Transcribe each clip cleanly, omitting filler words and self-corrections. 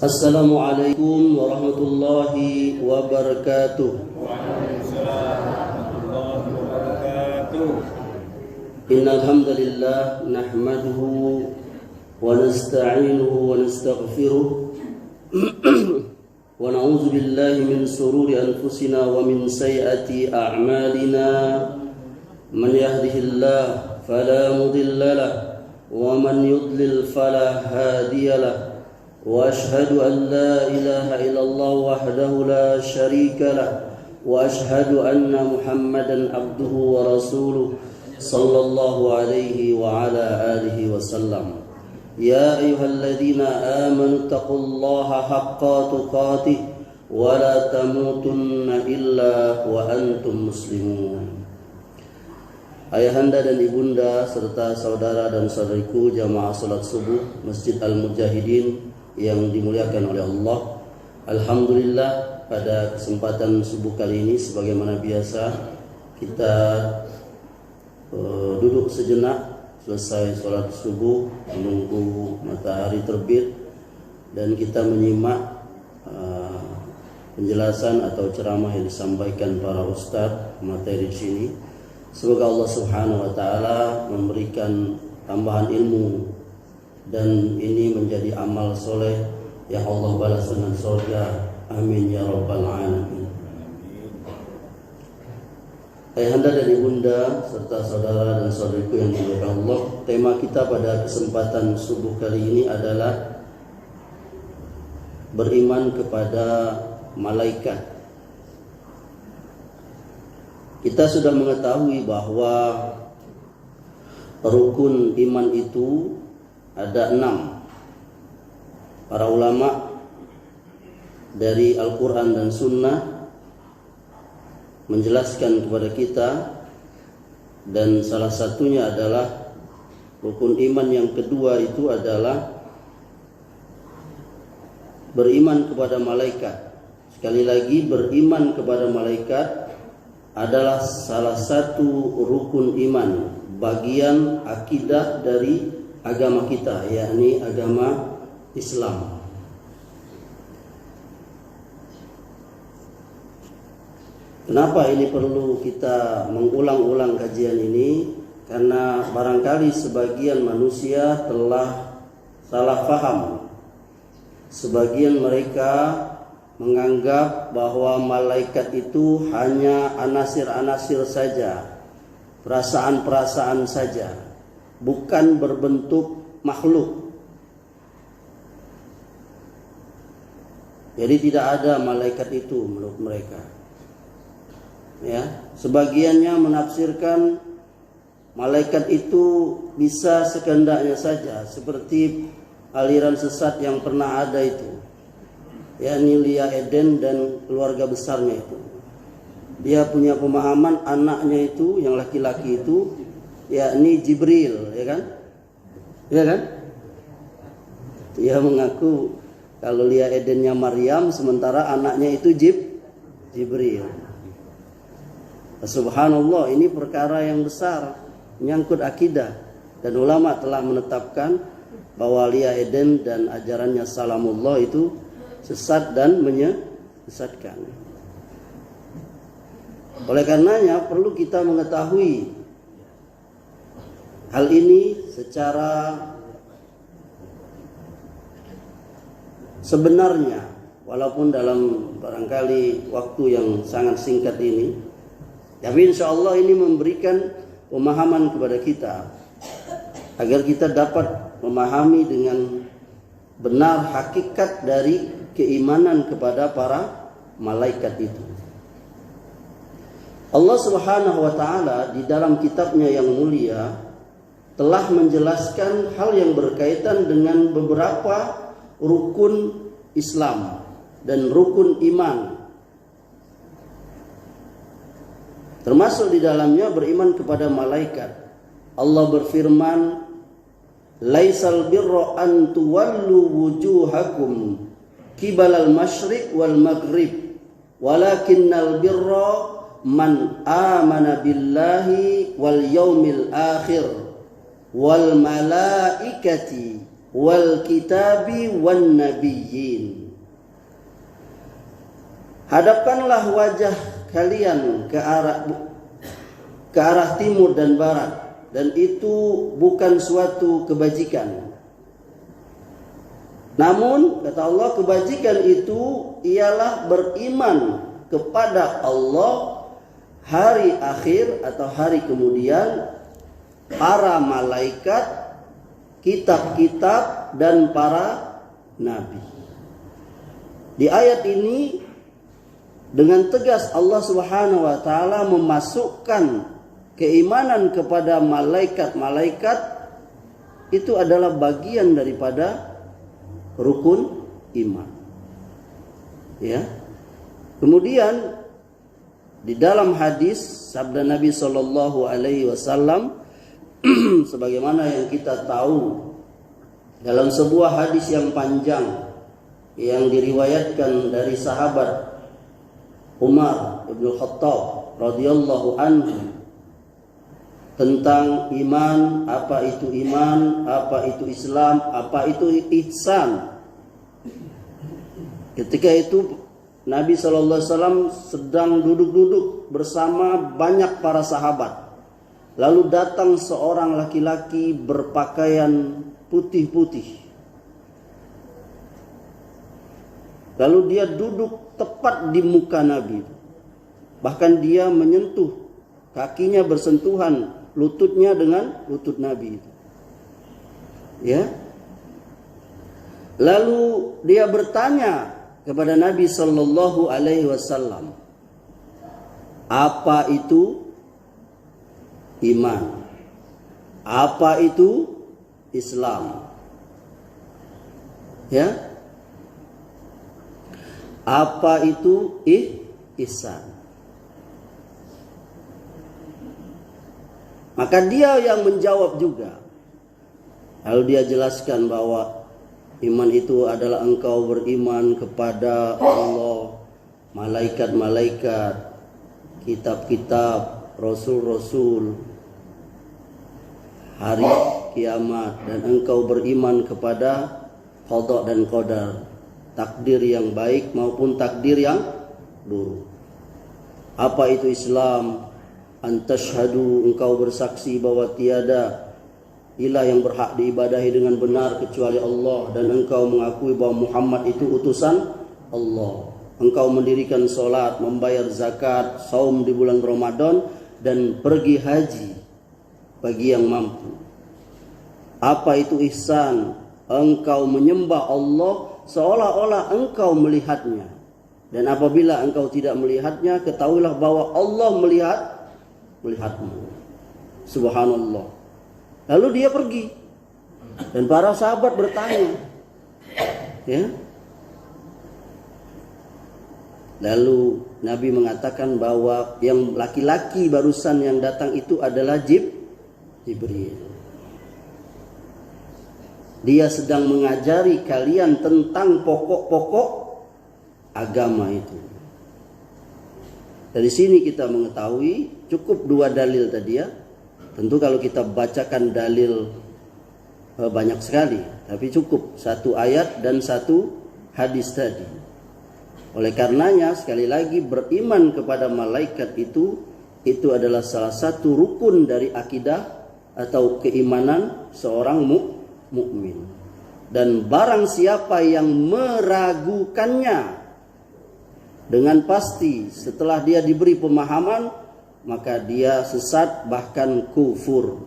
Assalamualaikum warahmatullahi wabarakatuh. Waalaikumsalam warahmatullahi wabarakatuh. Innal hamdalillah nahmaduhu wa nasta'inuhu wa nastaghfiruh wa na'udzu billahi min shururi anfusina wa min sayyiati a'malina. Man yahdihillahu fala mudilla lahu wa man yudlil fala hadiya lahu. وأشهد أن لا إله إلا الله وحده لا شريك له وأشهد أن محمدا عبده ورسوله صلى الله عليه وعلى آله وسلم. يا أيها الذين آمنوا اتقوا الله حق تقاته ولا تموتن إلا وأنتم مسلمون. Ayahanda dan ibunda serta saudara dan saudariku jamaah salat subuh Masjid Al-Mujahidin yang dimuliakan oleh Allah. Alhamdulillah, pada kesempatan subuh kali ini sebagaimana biasa kita duduk sejenak selesai sholat subuh menunggu matahari terbit dan kita menyimak penjelasan atau ceramah yang disampaikan para ustadz materi di sini. Semoga Allah Subhanahu wa taala memberikan tambahan ilmu dan ini menjadi amal soleh yang Allah balas dengan surga. Amin ya rabbal alamin. Ayahanda dan ibunda serta saudara dan saudariku yang dimuliakan Allah, tema kita pada kesempatan subuh kali ini adalah beriman kepada malaikat. Kita sudah mengetahui bahwa rukun iman itu ada 6. Para ulama dari Al-Quran dan Sunnah menjelaskan kepada kita, dan salah satunya adalah rukun iman yang kedua itu adalah beriman kepada malaikat. Sekali lagi, beriman kepada malaikat adalah salah satu rukun iman, bagian akidah dari agama kita, yakni agama Islam. Kenapa ini perlu kita mengulang-ulang kajian ini? Karena barangkali sebagian manusia telah salah faham. Sebagian mereka menganggap bahwa malaikat itu hanya anasir-anasir saja, perasaan-perasaan saja, bukan berbentuk makhluk. Jadi tidak ada malaikat itu menurut mereka. Ya, sebagiannya menafsirkan malaikat itu bisa sekendaknya saja, seperti aliran sesat yang pernah ada itu, yakni Lia Eden dan keluarga besarnya itu. Dia punya pemahaman anaknya itu yang laki-laki itu yakni Jibril, ya kan? Ya kan? Dia mengaku kalau Lia Edennya Maryam, sementara anaknya itu Jibril. Subhanallah, ini perkara yang besar, menyangkut akidah, dan ulama telah menetapkan bahwa Lia Eden dan ajarannya Salamullah itu sesat dan menyesatkan. Oleh karenanya perlu kita mengetahui hal ini secara sebenarnya, walaupun dalam barangkali waktu yang sangat singkat ini. Tapi insya Allah ini memberikan pemahaman kepada kita agar kita dapat memahami dengan benar hakikat dari keimanan kepada para malaikat itu. Allah Subhanahu wa taala di dalam kitabnya yang mulia telah menjelaskan hal yang berkaitan dengan beberapa rukun Islam dan rukun iman. Termasuk di dalamnya beriman kepada malaikat. Allah berfirman, "Laisal birra an tuwallu wujuhakum qibalal masyriq wal maghrib, walakinnal birra man amana billahi wal yaumil akhir wal malaikati wal kitabi wan nabiyyin. Hadapkanlah wajah kalian ke arah timur dan barat, dan itu bukan suatu kebajikan. Namun kata Allah, kebajikan itu ialah beriman kepada Allah, hari akhir atau hari kemudian, para malaikat, kitab-kitab, dan para nabi. Di ayat ini dengan tegas Allah Subhanahu wa taala memasukkan keimanan kepada malaikat-malaikat itu adalah bagian daripada rukun iman. Ya. Kemudian di dalam hadis sabda Nabi sallallahu alaihi wasallam sebagaimana yang kita tahu dalam sebuah hadis yang panjang yang diriwayatkan dari sahabat Umar bin Khattab radhiyallahu anhu tentang iman, apa itu iman, apa itu Islam, apa itu ihsan. Ketika itu Nabi SAW sedang duduk-duduk bersama banyak para sahabat. Lalu datang seorang laki-laki berpakaian putih-putih. Lalu dia duduk tepat di muka Nabi. Bahkan dia menyentuh, kakinya bersentuhan lututnya dengan lutut Nabi. Ya. Lalu dia bertanya kepada Nabi sallallahu alaihi wasallam, apa itu iman? Apa itu Islam? Ya. Apa itu ihsan? Maka dia yang menjawab juga. Lalu dia jelaskan bahwa iman itu adalah engkau beriman kepada Allah, malaikat-malaikat, kitab-kitab, rasul-rasul, hari kiamat, dan engkau beriman kepada qada dan qadar, takdir yang baik maupun takdir yang buruk. Apa itu Islam? Antashhadu, engkau bersaksi bahwa tiada ilah yang berhak diibadahi dengan benar kecuali Allah, dan engkau mengakui bahwa Muhammad itu utusan Allah. Engkau mendirikan solat, membayar zakat, saum di bulan Ramadan, dan pergi haji bagi yang mampu. Apa itu ihsan? Engkau menyembah Allah seolah-olah engkau melihatnya, dan apabila engkau tidak melihatnya, ketahuilah bahwa Allah melihatmu. Subhanallah. Lalu dia pergi, dan para sahabat bertanya, ya. Lalu Nabi mengatakan bahwa yang laki-laki barusan yang datang itu adalah Jibril. Dia sedang mengajari kalian tentang pokok-pokok agama itu. Dari sini kita mengetahui cukup dua dalil tadi ya. Tentu kalau kita bacakan dalil banyak sekali, tapi cukup satu ayat dan satu hadis tadi. Oleh karenanya sekali lagi beriman kepada malaikat itu adalah salah satu rukun dari akidah atau keimanan seorang mukmin. Dan barang siapa yang meragukannya, dengan pasti setelah dia diberi pemahaman, maka dia sesat bahkan kufur.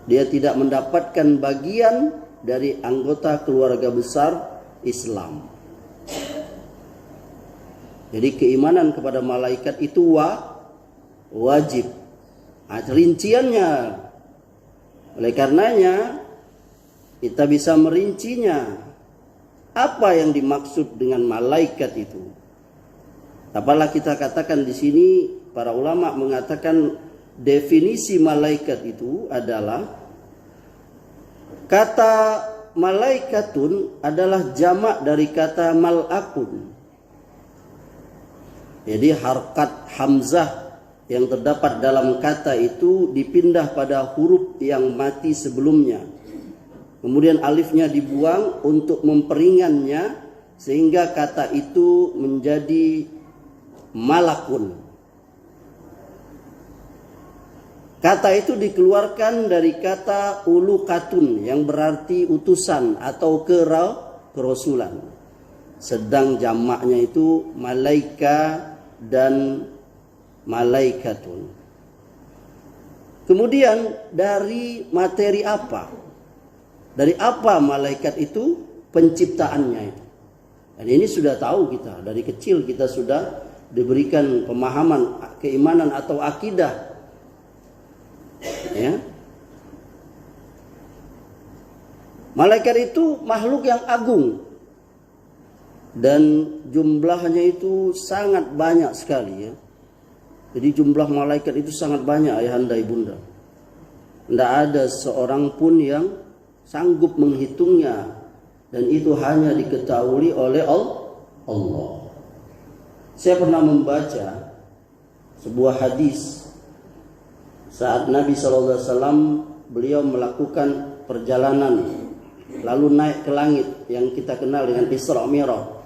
Dia tidak mendapatkan bagian dari anggota keluarga besar Islam. Jadi keimanan kepada malaikat itu wajib. Rinciannya, oleh karenanya kita bisa merincinya. Apa yang dimaksud dengan malaikat itu? Apalah kita katakan di sini, para ulama mengatakan definisi malaikat itu adalah kata malaikatun adalah jamak dari kata malakun. Jadi harkat hamzah yang terdapat dalam kata itu dipindah pada huruf yang mati sebelumnya. kemudian alifnya dibuang untuk memperingannya, sehingga kata itu menjadi malakun. Kata itu dikeluarkan dari kata ulukatun yang berarti utusan atau kerasulan. Sedang jamaknya itu malaika dan malaikatun. Kemudian dari materi apa? Dari apa malaikat itu penciptaannya itu? Dan ini sudah tahu kita, dari kecil kita sudah diberikan pemahaman keimanan atau akidah. Ya. Malaikat itu makhluk yang agung. Dan jumlahnya itu sangat banyak sekali ya. Jadi jumlah malaikat itu sangat banyak ayahanda ibunda. Tidak ada seorang pun yang sanggup menghitungnya. Dan itu hanya diketahui oleh Allah. Saya pernah membaca sebuah hadis saat Nabi SAW beliau melakukan perjalanan lalu naik ke langit yang kita kenal dengan Isra Mi'raj,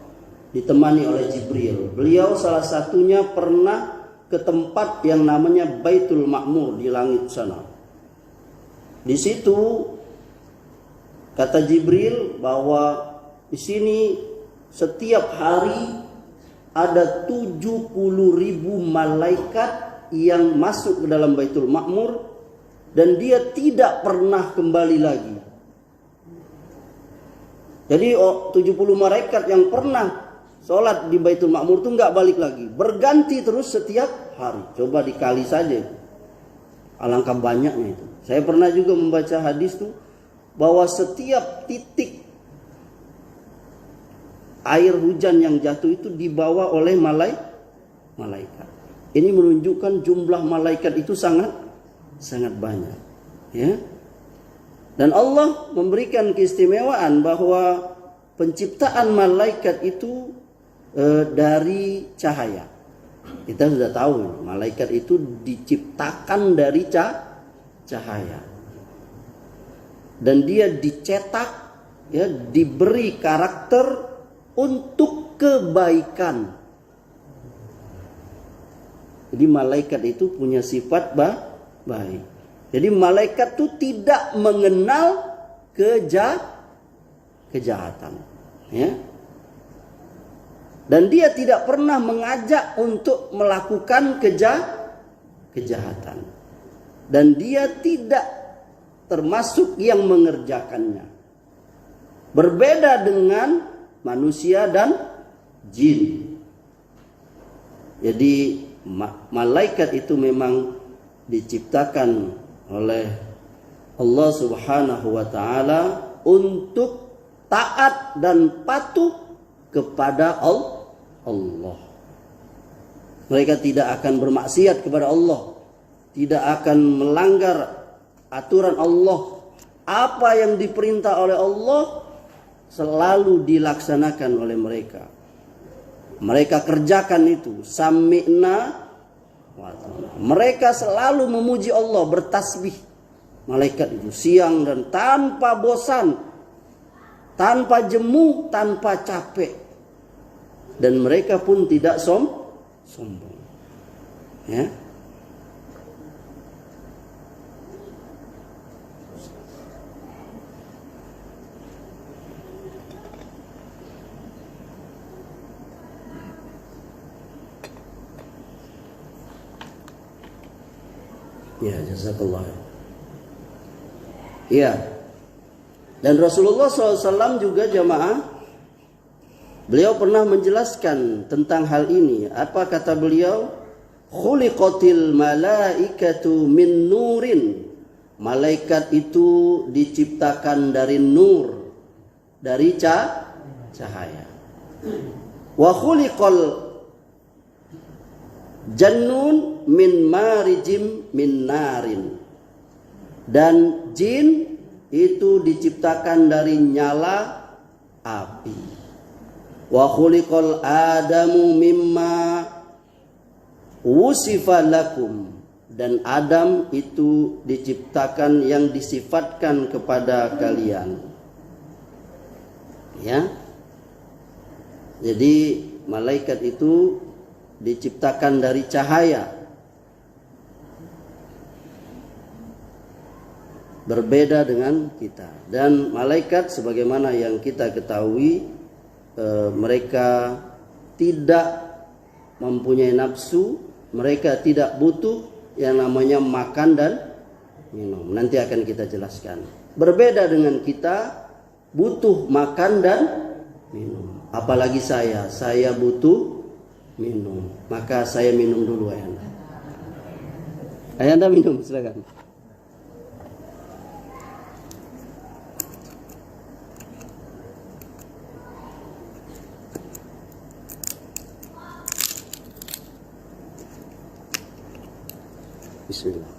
ditemani oleh Jibril. Beliau salah satunya pernah ke tempat yang namanya Baitul Ma'mur di langit sana. Di situ kata Jibril bahwa di sini setiap hari ada 70.000 malaikat yang masuk ke dalam Baitul Ma'mur dan dia tidak pernah kembali lagi. Jadi 70 malaikat yang pernah sholat di Baitul Ma'mur itu nggak balik lagi, berganti terus setiap hari. Coba dikali saja, alangkah banyaknya itu. Saya pernah juga membaca hadis tuh bahwa setiap titik air hujan yang jatuh itu dibawa oleh malaikat. Ini menunjukkan jumlah malaikat itu sangat banyak, ya. Dan Allah memberikan keistimewaan bahwa penciptaan malaikat itu dari cahaya. Kita sudah tahu malaikat itu diciptakan dari cahaya. Dan dia dicetak, ya, diberi karakter untuk kebaikan. Jadi malaikat itu punya sifat baik. Jadi malaikat itu tidak mengenal kejahatan, ya. Dan dia tidak pernah mengajak untuk melakukan kejahatan. Dan dia tidak termasuk yang mengerjakannya. Berbeda dengan manusia dan jin. Jadi malaikat itu memang diciptakan oleh Allah Subhanahu wa taala untuk taat dan patuh kepada Allah. Mereka tidak akan bermaksiat kepada Allah, tidak akan melanggar aturan Allah. Apa yang diperintah oleh Allah selalu dilaksanakan oleh mereka. Mereka kerjakan itu, sami'na. Mereka selalu memuji Allah, bertasbih. Malaikat itu siang dan tanpa bosan, tanpa jemu, tanpa capek. Dan mereka pun tidak sombong. Ya. Ya, jazakallah. Ya. Dan Rasulullah SAW juga jamaah, beliau pernah menjelaskan tentang hal ini. Apa kata beliau? Khuliqatil malaikatu min nurin. Malaikat itu diciptakan dari nur, dari cahaya. Wa khuliqal jannun min marijim min narin. Dan jin itu diciptakan dari nyala api. Wa khuliqal adamu mimma wusifa lakum. dan Adam itu diciptakan yang disifatkan kepada kalian. Ya. Jadi malaikat itu diciptakan dari cahaya. Berbeda dengan kita. Dan malaikat sebagaimana yang kita ketahui, mereka tidak mempunyai nafsu, mereka tidak butuh yang namanya makan dan minum. Nanti akan kita jelaskan. Berbeda dengan kita, butuh makan dan minum. Apalagi saya butuh minum. Maka saya minum dulu, Ayanda. Ayanda minum, silakan. Bismillah.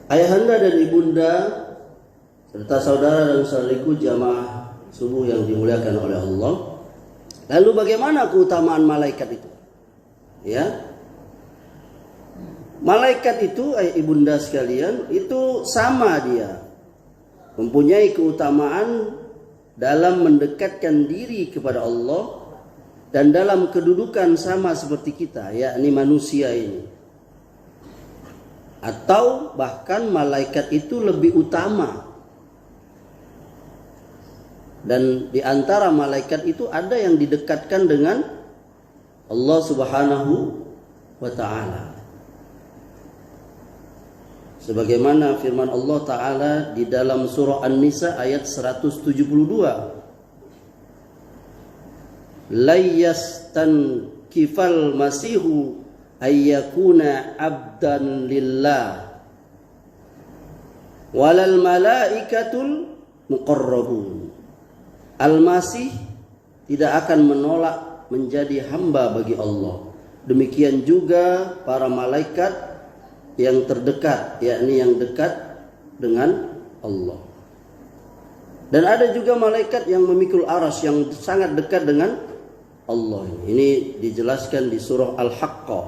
Ayahanda dan ibunda serta saudara dan saudariku jamaah subuh yang dimuliakan oleh Allah. Lalu bagaimana keutamaan malaikat itu? Ya. Malaikat itu, ibunda sekalian, itu sama dia. Mempunyai keutamaan dalam mendekatkan diri kepada Allah dan dalam kedudukan sama seperti kita, yakni manusia ini. Atau bahkan malaikat itu lebih utama. Dan di antara malaikat itu ada yang didekatkan dengan Allah Subhanahu wa ta'ala. Sebagaimana firman Allah Ta'ala di dalam surah An-Nisa ayat 172. Layyastan kifal masihu ayyakuna abdan lillah walal malaikatul muqarrabun. Al-Masih tidak akan menolak menjadi hamba bagi Allah. Demikian juga para malaikat yang terdekat, yakni yang dekat dengan Allah. Dan ada juga malaikat yang memikul arsy yang sangat dekat dengan Allah. Ini dijelaskan di surah Al-Haqqah.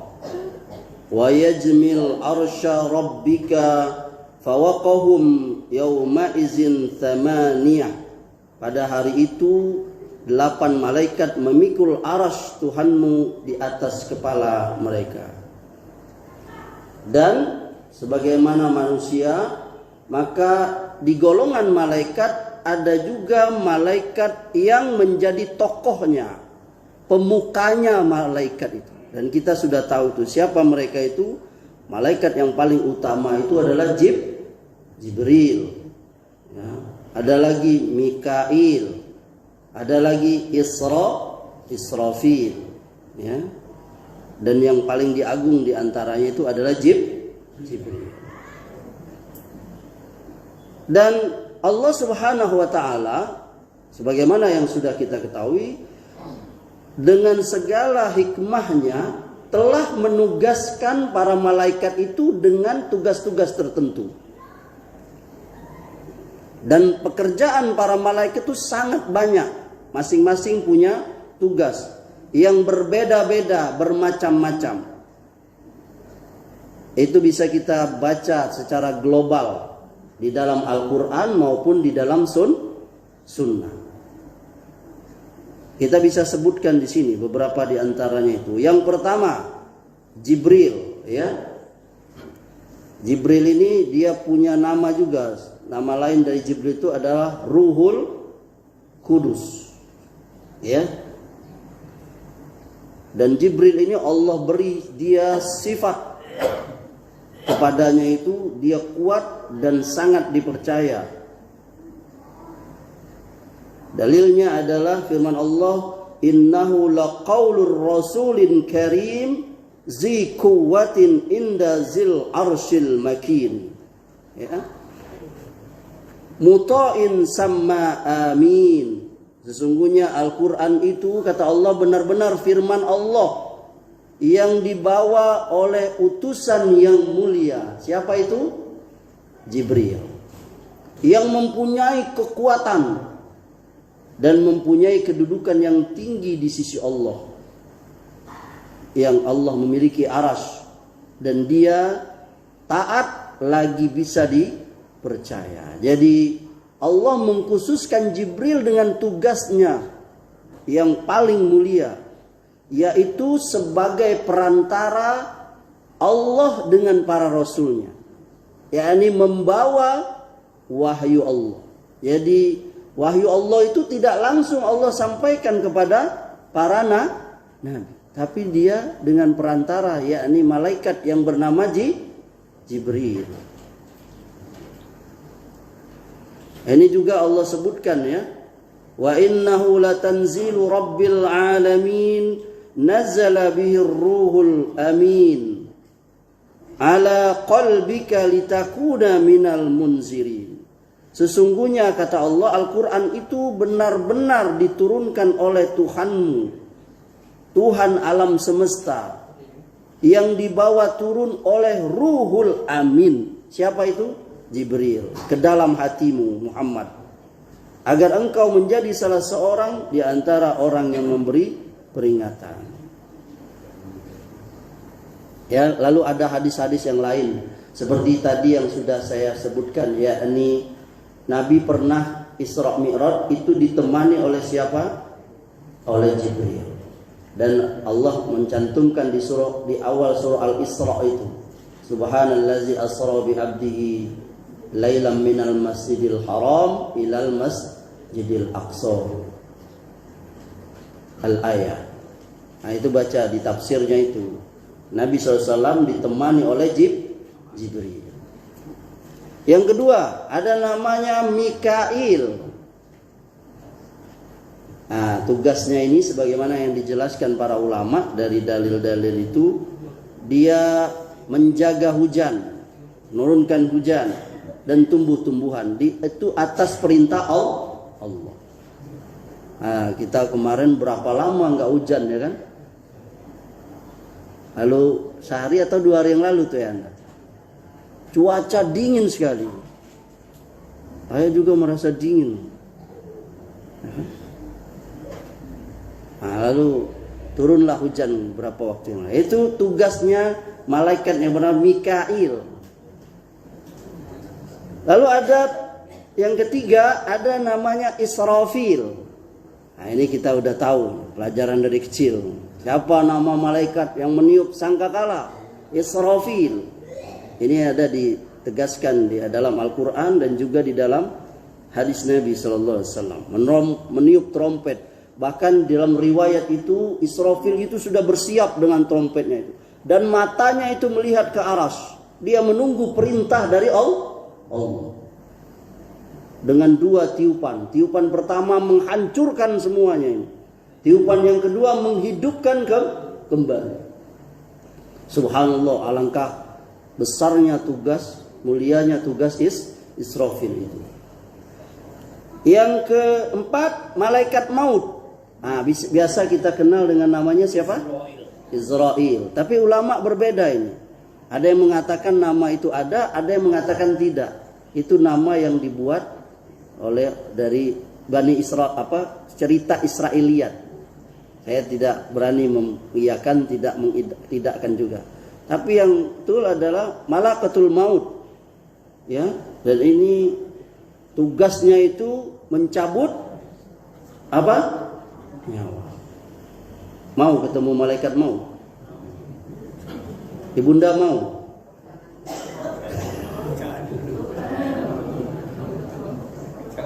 Wa yajmil arsya rabbika fawaqahum yawma izin thamaniyah. Pada hari itu 8 malaikat memikul arsy Tuhanmu di atas kepala mereka. Dan sebagaimana manusia, maka di golongan malaikat ada juga malaikat yang menjadi tokohnya, pemukanya malaikat itu. Dan kita sudah tahu tuh siapa mereka itu. Malaikat yang paling utama itu adalah Jibril. Ya. Ada lagi Mikail, ada lagi Israfil. Ya. Dan yang paling diagung di antaranya itu adalah Jibril. Dan Allah Subhanahu wa ta'ala, sebagaimana yang sudah kita ketahui, dengan segala hikmahnya telah menugaskan para malaikat itu dengan tugas-tugas tertentu. Dan pekerjaan para malaikat itu sangat banyak. Masing-masing punya tugas yang berbeda-beda, bermacam-macam. Itu bisa kita baca secara global di dalam Al-Quran maupun di dalam Sunnah. Kita bisa sebutkan di sini beberapa di antaranya itu. Yang pertama, Jibril, ya. Jibril ini dia punya nama juga. Nama lain dari Jibril itu adalah Ruhul Kudus. Ya. Dan Jibril ini Allah beri dia sifat kepadanya itu dia kuat dan sangat dipercaya. Dalilnya adalah firman Allah, innahu laqaulur rasulin karim zi quwwatin inda zil arsyil makin. Ya. Muta'in sama amin. Sesungguhnya Al-Quran itu, kata Allah, benar-benar firman Allah yang dibawa oleh utusan yang mulia. Siapa itu? Jibril. yang mempunyai kekuatan dan mempunyai kedudukan yang tinggi di sisi Allah, yang Allah memiliki arsy dan dia taat lagi bisa dipercaya. Jadi Allah mengkhususkan Jibril dengan tugasnya yang paling mulia, yaitu sebagai perantara Allah dengan para rasulnya, yakni membawa wahyu Allah. Jadi wahyu Allah itu tidak langsung Allah sampaikan kepada para nabi, tapi dia dengan perantara, yakni malaikat yang bernama Jibril. Ini juga Allah sebutkan ya, wa innahu latanzilu rabbil alamin nazala bihi ruhul amin ala qalbika litakuna minal munzirin. Sesungguhnya kata Allah, Al-Quran itu benar-benar diturunkan oleh Tuhanmu, Tuhan alam semesta, yang dibawa turun oleh Ruhul Amin. Siapa itu? Jibril, ke dalam hatimu Muhammad, agar engkau menjadi salah seorang di antara orang yang memberi peringatan. Ya, lalu ada hadis-hadis yang lain seperti tadi yang sudah saya sebutkan, yakni Nabi pernah Isra Mi'raj itu ditemani oleh siapa? Oleh Jibril. Dan Allah mencantumkan di awal surah Al-Isra itu, Subhanallazi asra bi 'abdihi lailam minal masjidil haram ilal masjidil aqsa. Al-ayah. Nah, itu baca di tafsirnya itu. Nabi SAW ditemani oleh Jibril. Yang kedua, ada namanya Mikail. Nah, tugasnya ini sebagaimana yang dijelaskan para ulama dari dalil-dalil itu, dia menjaga hujan, menurunkan hujan dan tumbuh-tumbuhan, itu atas perintah Allah. Nah, kita kemarin berapa lama nggak hujan ya kan? Lalu sehari atau 2 hari yang lalu tuh ya Anda, cuaca dingin sekali. Saya juga merasa dingin. Nah, lalu turunlah hujan berapa waktu yang lalu. Itu tugasnya malaikat yang bernama Mikail. Lalu ada yang ketiga, ada namanya Israfil. Nah, ini kita udah tahu pelajaran dari kecil. Siapa nama malaikat yang meniup sangkakala? Israfil. Ini ada ditegaskan di dalam Al-Quran dan juga di dalam hadis Nabi SAW. Meniup trompet. Bahkan dalam riwayat itu Israfil itu sudah bersiap dengan trompetnya itu. Dan matanya itu melihat ke arsy. Dia menunggu perintah dari Allah. Dengan 2 tiupan. Tiupan pertama menghancurkan semuanya ini. Tiupan yang kedua menghidupkan kembali. Subhanallah, alangkah besarnya tugas, mulianya tugas Israfil itu. Yang keempat, malaikat maut. Nah, biasa kita kenal dengan namanya siapa? Israel. Tapi ulama berbeda ini. Ada yang mengatakan nama itu ada yang mengatakan tidak. Itu nama yang dibuat oleh dari Bani Israel, cerita Israiliyat. Saya tidak berani mengiyakan, tidakkan juga. Tapi yang betul adalah Malakatul Maut. Ya, dan ini tugasnya itu mencabut apa? Nyawa. Mau ketemu malaikat mau? Ibunda mau?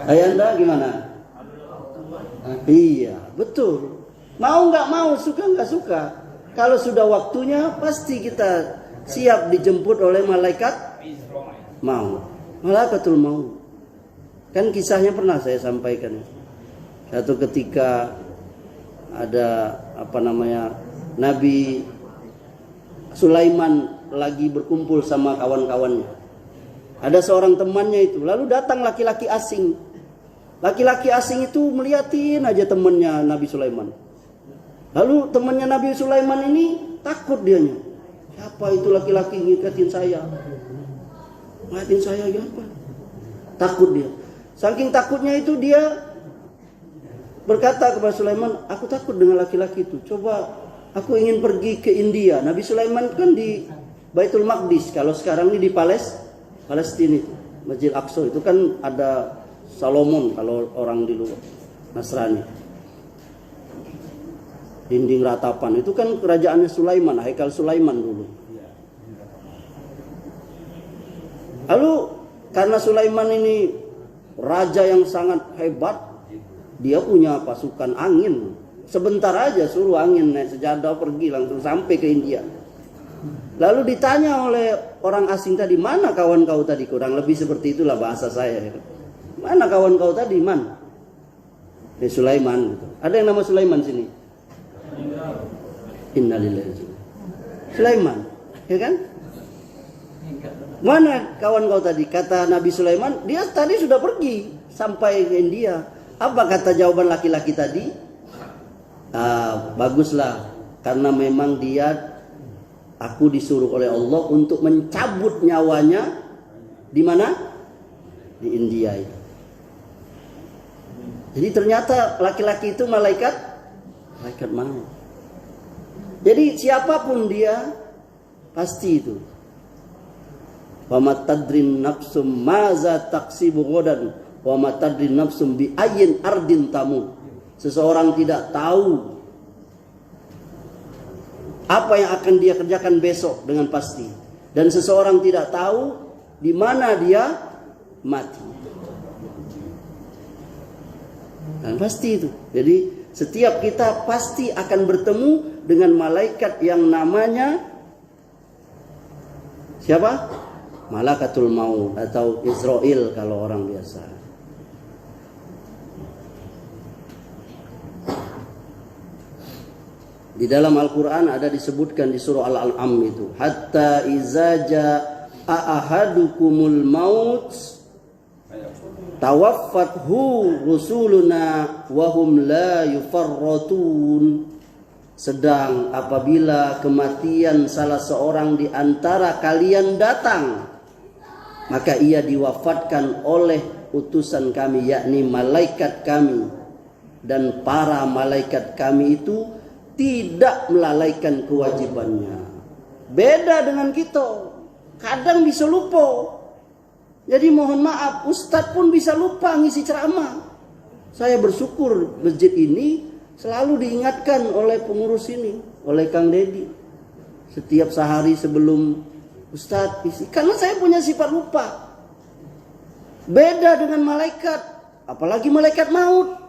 Ayanda gimana? Iya, betul. Mau nggak mau, suka nggak suka. Kalau sudah waktunya, pasti kita siap dijemput oleh malaikat mau. Malaikatul maut. Kan kisahnya pernah saya sampaikan. Satu ketika ada Nabi Sulaiman lagi berkumpul sama kawan-kawannya. Ada seorang temannya itu, lalu datang laki-laki asing. Laki-laki asing itu melihatin aja temannya Nabi Sulaiman. Lalu temannya Nabi Sulaiman ini takut dianya. Siapa itu laki-laki ngikatin saya? Ngikatin saya apa? Takut dia. Saking takutnya itu dia berkata kepada Sulaiman, aku takut dengan laki-laki itu. Coba aku ingin pergi ke India. Nabi Sulaiman kan di Baitul Maqdis. Kalau sekarang ini di Palestina, Masjid Aqsa itu kan ada Salomon kalau orang di luar Nasrani. Dinding ratapan itu kan kerajaannya Sulaiman, Haikal Sulaiman dulu. Lalu karena Sulaiman ini raja yang sangat hebat, dia punya pasukan angin. Sebentar aja suruh angin naik sejadah pergi langsung sampai ke India. Lalu ditanya oleh orang asing tadi, mana kawan kau tadi? Kurang lebih seperti itulah bahasa saya. Mana kawan kau tadi? Man? Sulaiman. Ada yang nama Sulaiman sini? Innalillahi. Sulaiman, ya kan? Mana kawan kau tadi? Kata Nabi Sulaiman, dia tadi sudah pergi sampai ke India. Apa kata jawaban laki-laki tadi? Baguslah, karena memang aku disuruh oleh Allah untuk mencabut nyawanya di mana? Di India itu. Jadi ternyata laki-laki itu malaikat maut. Jadi siapapun dia pasti itu. Wa matadrin nafsum maza taksibu ghadan wa matadrin nafsum bi ayyin ardin tamut. Seseorang tidak tahu apa yang akan dia kerjakan besok dengan pasti, dan seseorang tidak tahu di mana dia mati. Dan pasti itu. Jadi setiap kita pasti akan bertemu dengan malaikat yang namanya siapa? Malakatul Maut atau Israel kalau orang biasa. Di dalam Al-Quran ada disebutkan di surah Al-An'am itu, hatta iza ja'a ahadukumul maut tawaffathu rusuluna wahum la yufarratun. Sedang apabila kematian salah seorang di antara kalian datang, maka ia diwafatkan oleh utusan kami, yakni malaikat kami, dan para malaikat kami itu tidak melalaikan kewajibannya. Beda dengan kita, kadang bisa lupa. Jadi mohon maaf, Ustadz pun bisa lupa ngisi ceramah. Saya bersyukur masjid ini selalu diingatkan oleh pengurus ini, oleh Kang Dedi. Setiap sehari sebelum Ustadz isi, karena saya punya sifat lupa. Beda dengan malaikat, apalagi malaikat maut.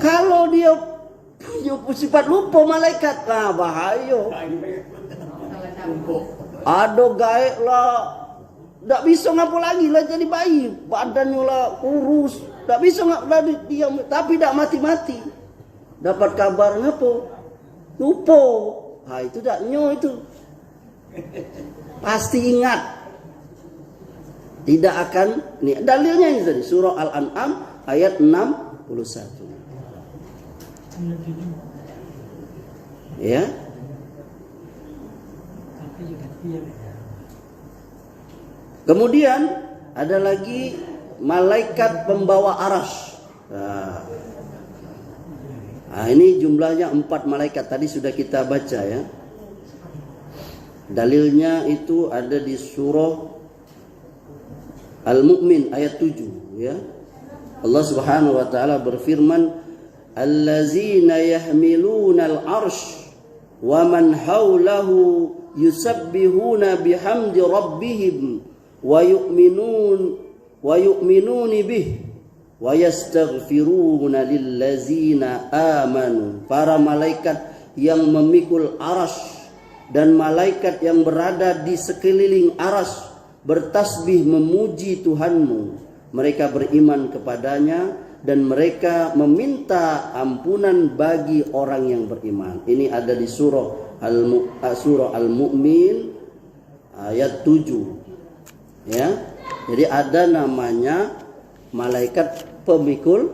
Kalau dia punya sifat lupa malaikat, nah bahaya. Ada gaek lah, tak bisa ngapa lagi lah jadi bayi, badannya lah kurus, tak bisa ngapa diam, tapi tak mati-mati. Dapat kabar ngapa? Lupa. Itu tak nyo itu. Pasti ingat. Tidak akan, nih dalilnya ini tadi surah Al-An'am ayat 61. Ya. Kemudian ada lagi malaikat pembawa arsy. Nah, ini jumlahnya 4 malaikat, tadi sudah kita baca ya. Dalilnya itu ada di surah Al-Mu'min ayat 7 ya. Allah Subhanahu wa taala berfirman, allazina yahmiluna al-arsh wa man hawlahu yusabbihuna bihamdi rabbihim wa yu'minuna bihi wa yastaghfiruna lillazina amanu. Para malaikat yang memikul arsy dan malaikat yang berada di sekeliling arsy bertasbih memuji Tuhanmu. Mereka beriman kepadanya dan mereka meminta ampunan bagi orang yang beriman. Ini ada di surah Al-Mu'min ayat 7. Ya. Jadi ada namanya malaikat pemikul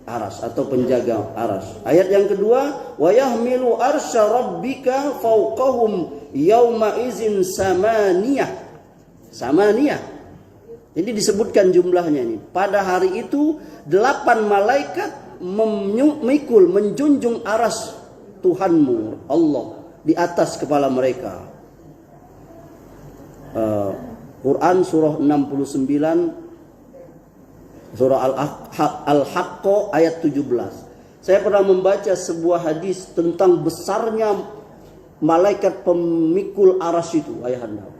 aras atau penjaga aras. Ayat yang kedua, wa yahmilu arsya rabbika fawqahum yauma izin samaniyah. Samaniyah. Jadi disebutkan jumlahnya ini. Pada hari itu 8 malaikat memikul, menjunjung aras Tuhanmu Allah di atas kepala mereka. Quran surah 69, surah Al-Haqqah ayat 17. Saya pernah membaca sebuah hadis tentang besarnya malaikat pemikul aras itu, ayahanda.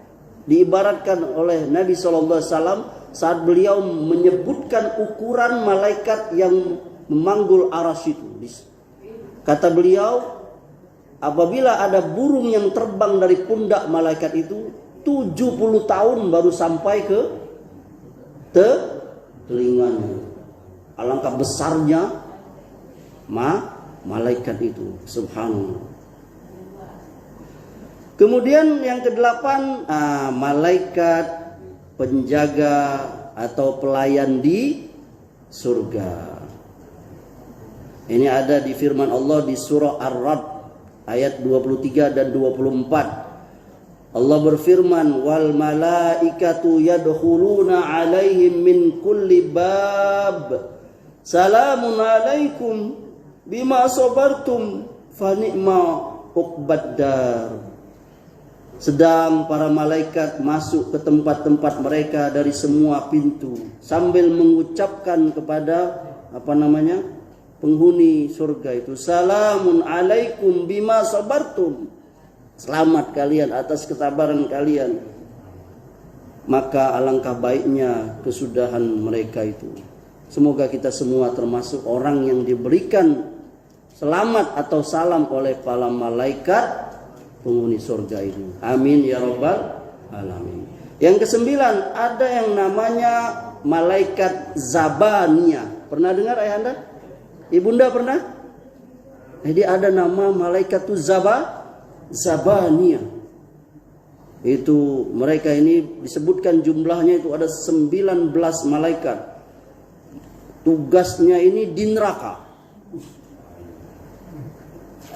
Diibaratkan oleh Nabi SAW saat beliau menyebutkan ukuran malaikat yang memanggul aras itu. Kata beliau, apabila ada burung yang terbang dari pundak malaikat itu, 70 tahun baru sampai ke telinganya. Alangkah besarnya malaikat itu, subhanallah. Kemudian yang ke-8, malaikat penjaga atau pelayan di surga. Ini ada di firman Allah di surah Ar-Ra'd ayat 23 dan 24. Allah berfirman, wal malaikatu yadkhuluna alaihim min kulli bab salamun alaikum bima sabartum fa ni'ma uqbaddar. Sedang para malaikat masuk ke tempat-tempat mereka dari semua pintu sambil mengucapkan kepada penghuni surga itu, salamun alaikum bima sabartum. Selamat kalian atas kesabaran kalian. Maka alangkah baiknya kesudahan mereka itu. Semoga kita semua termasuk orang yang diberikan selamat atau salam oleh para malaikat penghuni surga ini. Amin ya rabbal alamin. Yang ke-9, ada yang namanya malaikat Zabaniyah. Pernah dengar ayahanda? Ibunda pernah? Jadi ada nama malaikat itu Zabaniyah. Itu mereka ini disebutkan jumlahnya itu ada 19 malaikat. Tugasnya ini di neraka.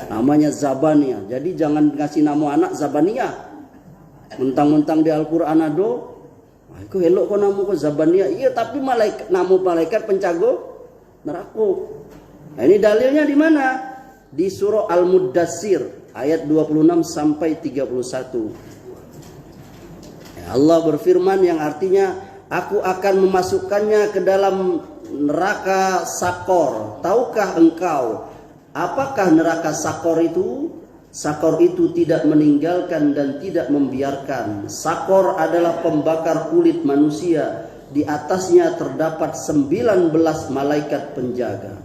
Namanya Zabaniyah. Jadi jangan kasih nama anak Zabaniyah. Mentang-mentang di Al-Qur'an ada, aku elok kok nama kok Zabaniyah. Iya, tapi nama malaikat penjago neraka. Nah, ini dalilnya di mana? Di surah Al-Muddatsir ayat 26 sampai 31. Allah berfirman yang artinya, aku akan memasukkannya ke dalam neraka Sakor. Tahukah engkau apakah neraka Sakor itu? Sakor itu tidak meninggalkan dan tidak membiarkan. Sakor adalah pembakar kulit manusia. Di atasnya terdapat 19 malaikat penjaga.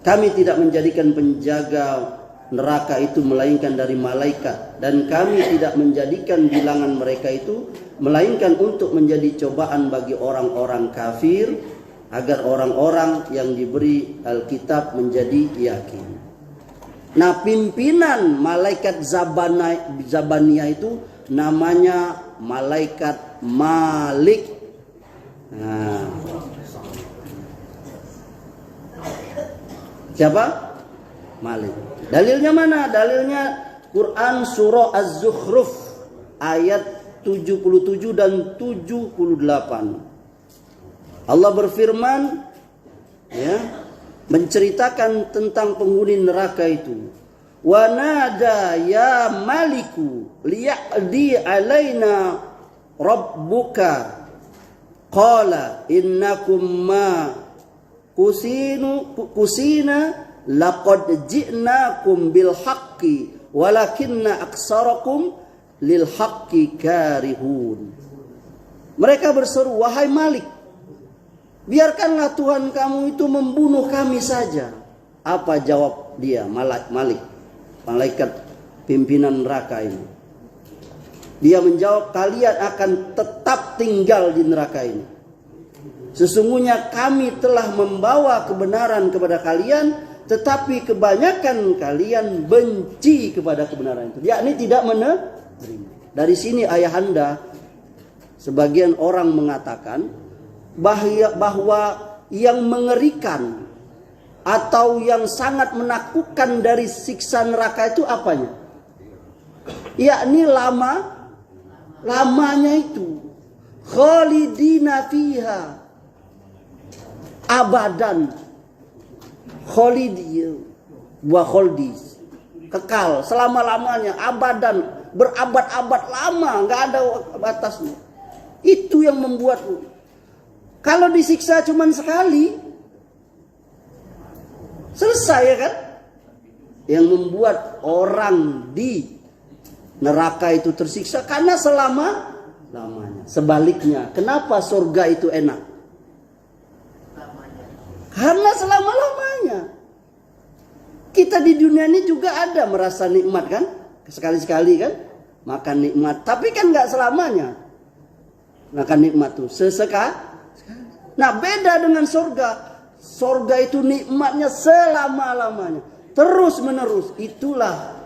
Kami tidak menjadikan penjaga neraka itu melainkan dari malaikat, dan kami tidak menjadikan bilangan mereka itu melainkan untuk menjadi cobaan bagi orang-orang kafir, agar orang-orang yang diberi Alkitab menjadi yakin. Nah, pimpinan malaikat Zabaniyah itu namanya malaikat Malik. Nah, siapa? Malik. Dalilnya mana? Dalilnya Quran surah Az-Zukhruf ayat 77 dan 78. Allah berfirman, ya, menceritakan tentang penghuni neraka itu. Wa nada ya maliku liya'di alaina rabbuka qala innakum ma kusina laqad ji'nakum bil haqqi walakinna aktsarakum lil haqqi karihun. Mereka berseru, wahai Malik, biarkanlah Tuhan kamu itu membunuh kami saja. Apa jawab dia, Malik, malaikat pimpinan neraka ini? Dia menjawab, kalian akan tetap tinggal di neraka ini. Sesungguhnya kami telah membawa kebenaran kepada kalian, tetapi kebanyakan kalian benci kepada kebenaran itu. Yakni tidak menerima. Dari sini ayahanda, sebagian orang mengatakan bahwa yang mengerikan atau yang sangat menakutkan dari siksa neraka itu apanya? Yakni lamanya itu. Khalidina fiha. Abadan. Khalidi wa khaldi. Kekal selama-lamanya, abadan, berabad-abad lama, nggak ada batasnya. Itu yang membuatmu. Kalau disiksa cuman sekali, selesai ya kan? Yang membuat orang di neraka itu tersiksa karena selama-lamanya. Sebaliknya, kenapa surga itu enak? Karena selama-lamanya. Kita di dunia ini juga ada merasa nikmat kan? Sekali-sekali kan? Makan nikmat. Tapi kan nggak selamanya. Makan nikmat tuh sesekali. Nah beda dengan surga. Surga itu nikmatnya selama-lamanya. Terus menerus. Itulah